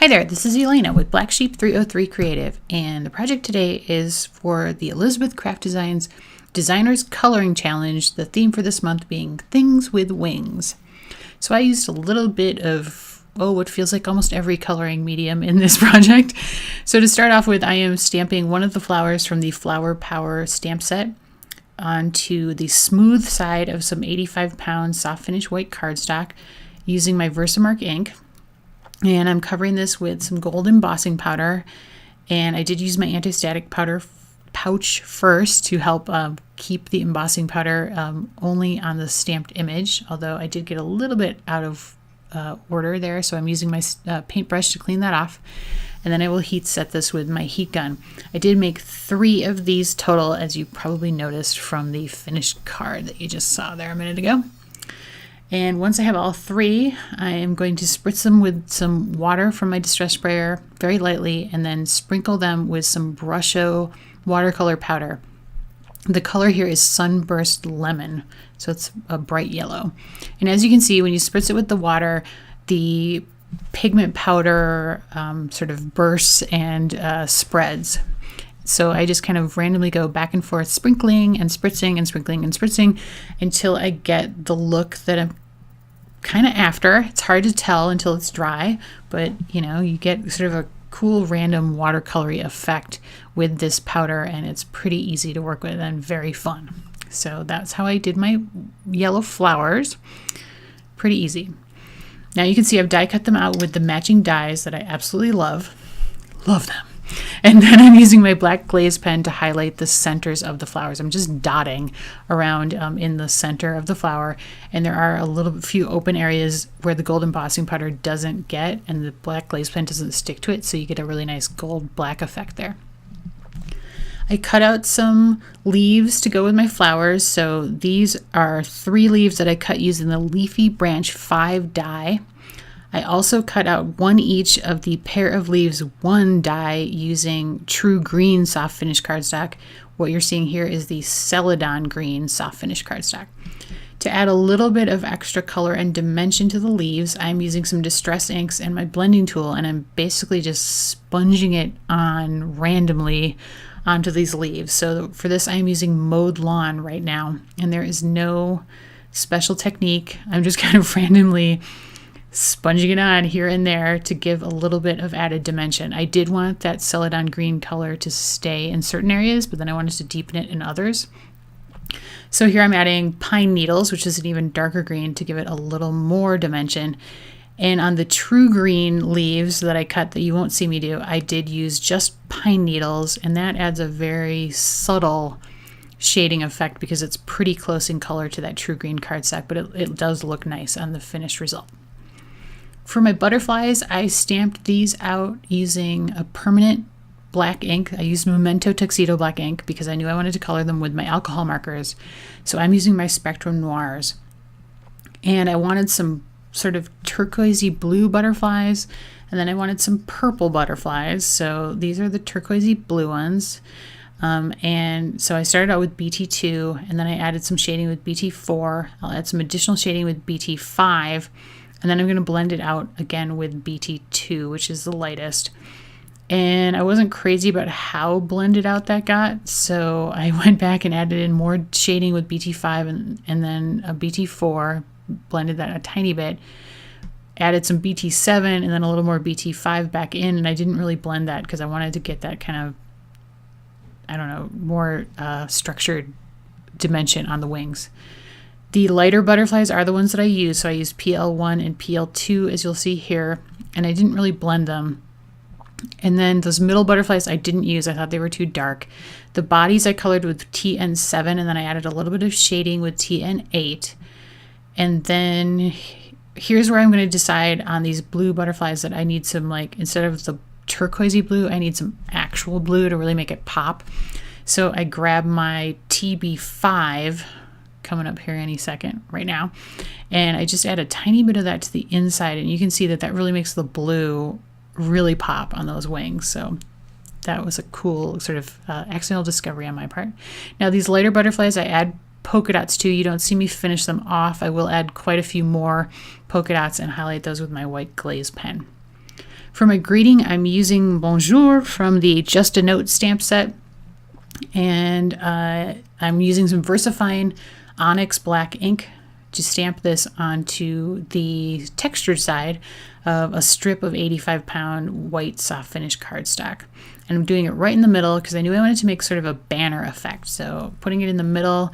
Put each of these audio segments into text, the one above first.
Hi there, this is Elena with Black Sheep 303 Creative, and the project today is for the Elizabeth Craft Designs Designers Coloring Challenge, the theme for this month being Things with Wings. So I used a little bit of, what feels like almost every coloring medium in this project. So to start off with, I am stamping one of the flowers from the Flower Power stamp set onto the smooth side of some 85-pound soft finish white cardstock using my Versamark ink. And I'm covering this with some gold embossing powder. And I did use my anti-static powder pouch first to help keep the embossing powder only on the stamped image, although I did get a little bit out of order there. So I'm using my paintbrush to clean that off. And then I will heat set this with my heat gun. I did make 3 of these total, as you probably noticed from the finished card that you just saw there a minute ago. And once I have all 3, I am going to spritz them with some water from my distress sprayer very lightly and then sprinkle them with some Brusho watercolor powder. The color here is Sunburst Lemon, so it's a bright yellow. And as you can see, when you spritz it with the water, the pigment powder sort of bursts and spreads. So I just kind of randomly go back and forth, sprinkling and spritzing and sprinkling and spritzing until I get the look that I'm kind of after. It's hard to tell until it's dry, but you get sort of a cool random watercolory effect with this powder, and it's pretty easy to work with and very fun. So that's how I did my yellow flowers. Pretty easy. Now you can see I've die cut them out with the matching dies that I absolutely love. Love them. And then I'm using my black glaze pen to highlight the centers of the flowers. I'm just dotting around in the center of the flower, and there are a few open areas where the gold embossing powder doesn't get, and the black glaze pen doesn't stick to it, so you get a really nice gold black effect there. I cut out some leaves to go with my flowers, so these are 3 leaves that I cut using the Leafy Branch 5 die. I also cut out 1 each of the Pair of Leaves 1 die using True Green soft finish cardstock. What you're seeing here is the Celadon Green soft finish cardstock. To add a little bit of extra color and dimension to the leaves, I'm using some Distress inks and my blending tool, and I'm basically just sponging it on randomly onto these leaves. So for this, I'm using Mowed Lawn right now, and there is no special technique. I'm just kind of randomly sponging it on here and there to give a little bit of added dimension. I did want that Celadon green color to stay in certain areas, but then I wanted to deepen it in others. So here I'm adding pine needles, which is an even darker green, to give it a little more dimension. And on the true green leaves that I cut that you won't see me do, I did use just pine needles, and that adds a very subtle shading effect because it's pretty close in color to that true green cardstock, but it does look nice on the finished result. For my butterflies, I stamped these out using a permanent black ink. I used Memento Tuxedo black ink because I knew I wanted to color them with my alcohol markers. So I'm using my Spectrum Noirs. And I wanted some sort of turquoisey blue butterflies, and then I wanted some purple butterflies. So these are the turquoisey blue ones. And so I started out with BT2, and then I added some shading with BT4. I'll add some additional shading with BT5. And then I'm going to blend it out again with BT2, which is the lightest. And I wasn't crazy about how blended out that got, so I went back and added in more shading with BT5 and then a BT4, blended that a tiny bit, added some BT7 and then a little more BT5 back in, and I didn't really blend that because I wanted to get that kind of, more structured dimension on the wings. The lighter butterflies are the ones that I use, so I used PL1 and PL2, as you'll see here, and I didn't really blend them. And then those middle butterflies I didn't use. I thought they were too dark. The bodies I colored with TN7, and then I added a little bit of shading with TN8. And then here's where I'm going to decide on these blue butterflies that I need some, instead of the turquoisey blue, I need some actual blue to really make it pop. So I grab my TB5, coming up here any second right now, and I just add a tiny bit of that to the inside, and you can see that really makes the blue really pop on those wings. So that was a cool sort of accidental discovery on my part. Now these lighter butterflies I add polka dots to. You don't see me finish them off. I will add quite a few more polka dots and highlight those with my white glaze pen. For my greeting, I'm using Bonjour from the Just a Note stamp set. And I'm using some VersaFine Onyx black ink to stamp this onto the textured side of a strip of 85-pound white soft finish cardstock. And I'm doing it right in the middle because I knew I wanted to make sort of a banner effect. So putting it in the middle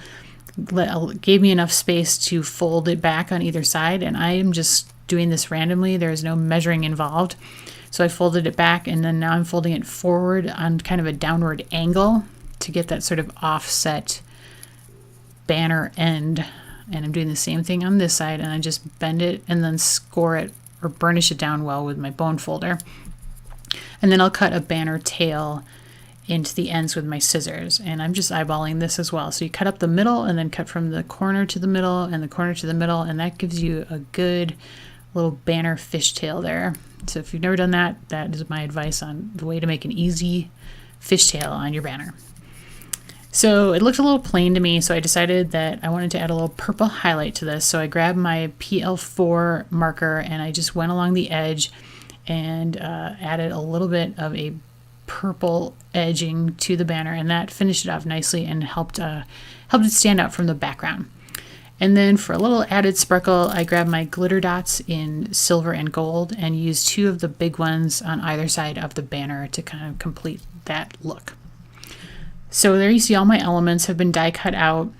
gave me enough space to fold it back on either side. And I am just doing this randomly. There is no measuring involved. So I folded it back, and then now I'm folding it forward on kind of a downward angle to get that sort of offset banner end. And I'm doing the same thing on this side, and I just bend it and then score it or burnish it down well with my bone folder. And then I'll cut a banner tail into the ends with my scissors, and I'm just eyeballing this as well. So you cut up the middle and then cut from the corner to the middle and the corner to the middle, and that gives you a good little banner fishtail there. So if you've never done that, that is my advice on the way to make an easy fishtail on your banner. So it looked a little plain to me, so I decided that I wanted to add a little purple highlight to this. So I grabbed my PL4 marker and I just went along the edge and added a little bit of a purple edging to the banner, and that finished it off nicely and helped it stand out from the background. And then for a little added sparkle, I grabbed my glitter dots in silver and gold and used 2 of the big ones on either side of the banner to kind of complete that look. So there you see all my elements have been die cut out,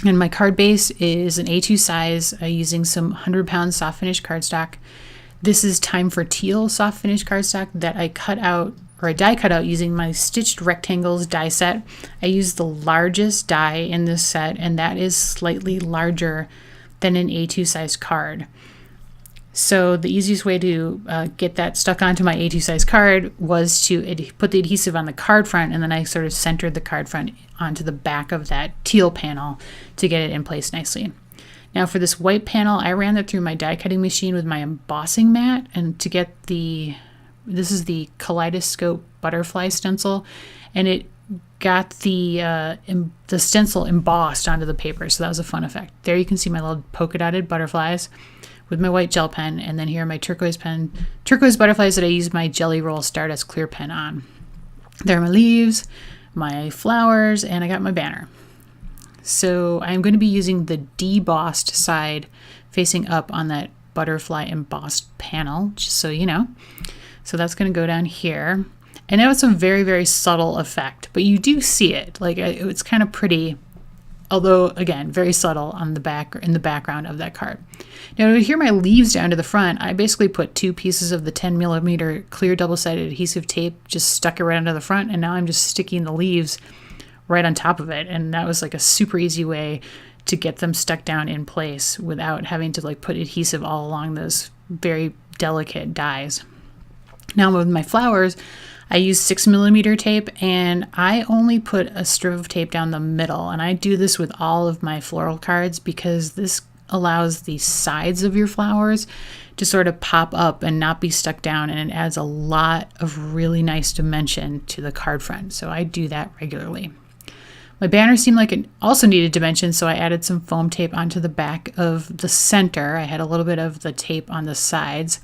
and my card base is an A2 size using some 100-pound soft finish cardstock. This is Time for Teal soft finish cardstock that I cut out, or a die cut out, using my Stitched Rectangles die set. I used the largest die in this set, and that is slightly larger than an A2 size card. So the easiest way to get that stuck onto my A2 size card was to put the adhesive on the card front, and then I sort of centered the card front onto the back of that teal panel to get it in place nicely. Now for this white panel, I ran that through my die cutting machine with my embossing mat, and to get this is the Kaleidoscope butterfly stencil, and it got the stencil embossed onto the paper, so that was a fun effect. There you can see my little polka dotted butterflies with my white gel pen, and then here are my turquoise butterflies that I used my Jelly Roll Stardust clear pen on. There are my leaves, my flowers, and I got my banner. So I'm going to be using the debossed side facing up on that butterfly embossed panel, just so you know. So that's going to go down here. And now it's a very, very subtle effect, but you do see it. Like, it's kind of pretty, although again, very subtle on the back, in the background of that card. Now to adhere my leaves down to the front, I basically put 2 pieces of the 10mm clear double-sided adhesive tape, just stuck it right onto the front, and now I'm just sticking the leaves right on top of it. And that was like a super easy way to get them stuck down in place without having to like put adhesive all along those very delicate dies. Now with my flowers, I use 6mm tape, and I only put a strip of tape down the middle, and I do this with all of my floral cards because this allows the sides of your flowers to sort of pop up and not be stuck down, and it adds a lot of really nice dimension to the card front. So I do that regularly. My banner seemed like it also needed dimension, so I added some foam tape onto the back of the center. I had a little bit of the tape on the sides,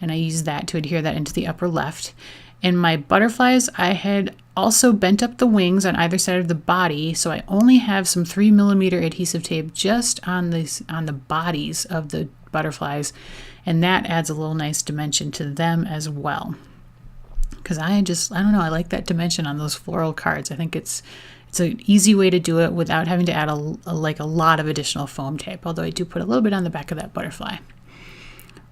and I used that to adhere that into the upper left. In my butterflies, I had also bent up the wings on either side of the body, so I only have some 3mm adhesive tape just on the bodies of the butterflies, and that adds a little nice dimension to them as well. Because I don't know, I like that dimension on those floral cards. I think it's an easy way to do it without having to add a lot of additional foam tape, although I do put a little bit on the back of that butterfly.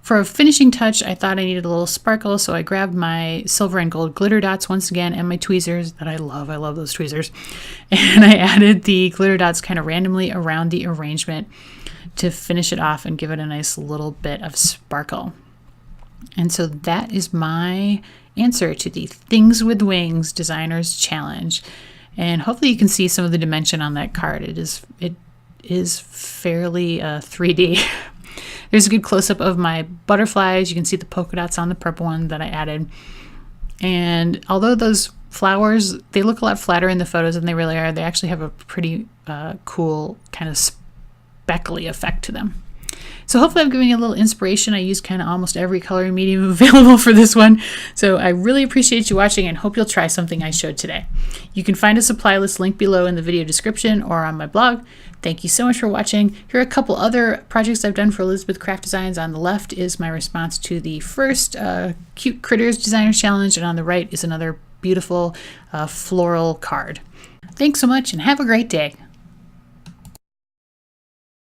For a finishing touch, I thought I needed a little sparkle, so I grabbed my silver and gold glitter dots once again and my tweezers that I love. I love those tweezers. And I added the glitter dots kind of randomly around the arrangement to finish it off and give it a nice little bit of sparkle. And so that is my answer to the Things with Wings Designers Challenge. And hopefully you can see some of the dimension on that card. It is fairly 3D. There's a good close-up of my butterflies. You can see the polka dots on the purple one that I added. And although those flowers, they look a lot flatter in the photos than they really are, they actually have a pretty cool kind of speckly effect to them. So hopefully I've given you a little inspiration. I used kind of almost every coloring medium available for this one. So I really appreciate you watching and hope you'll try something I showed today. You can find a supply list link below in the video description or on my blog. Thank you so much for watching. Here are a couple other projects I've done for Elizabeth Craft Designs. On the left is my response to the first Cute Critters Designers Challenge, and on the right is another beautiful floral card. Thanks so much and have a great day.